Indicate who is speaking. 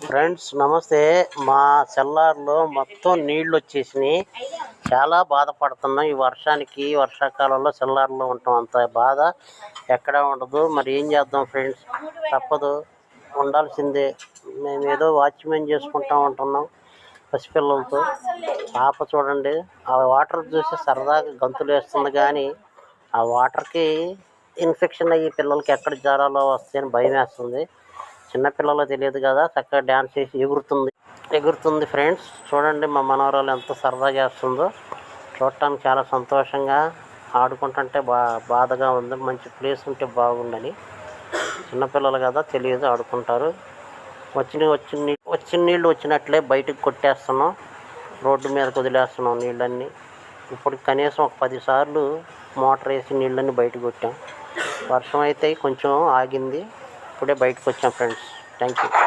Speaker 1: Friends నమస్తే. మా సెల్లార్లో మొత్తం నీళ్ళు వచ్చేసినాయి. చాలా బాధపడుతున్నాం. ఈ వర్షానికి వర్షాకాలంలో సెల్లార్లో ఉంటాం, అంత బాధ ఎక్కడ ఉండదు. మరి ఏం చేద్దాం ఫ్రెండ్స్, తప్పదు, ఉండాల్సిందే. మేము ఏదో వాచ్మెన్ చేసుకుంటా ఉంటున్నాం పసిపిల్లలతో. పాప చూడండి, ఆ వాటర్ చూసి సరదాగా గంతులు వేస్తుంది, కానీ ఆ వాటర్కి ఇన్ఫెక్షన్ అయ్యి పిల్లలకి ఎక్కడ జ్వరాలు వస్తాయని భయం వేస్తుంది. చిన్నపిల్లలు తెలియదు కదా, చక్కగా డ్యాన్స్ చేసి ఎగురుతుంది ఫ్రెండ్స్. చూడండి మా మనవరాలు ఎంత సరదా చేస్తుందో. చూడటానికి చాలా సంతోషంగా ఆడుకుంటుంటే బాధగా ఉంది. మంచి ప్లేస్ ఉంటే బాగుండని. చిన్నపిల్లలు కదా, తెలియదు, ఆడుకుంటారు. వచ్చిన నీళ్ళు వచ్చినట్లే బయటకు కొట్టేస్తున్నాం, రోడ్డు మీదకి వదిలేస్తున్నాం నీళ్ళన్నీ. ఇప్పుడు కనీసం ఒక 10 సార్లు మోటార్ వేసి నీళ్ళన్నీ బయటకు కొట్టాం. వర్షం అయితే కొంచెం ఆగింది, ఇప్పుడే బయటకు వచ్చాం ఫ్రెండ్స్. Thank you.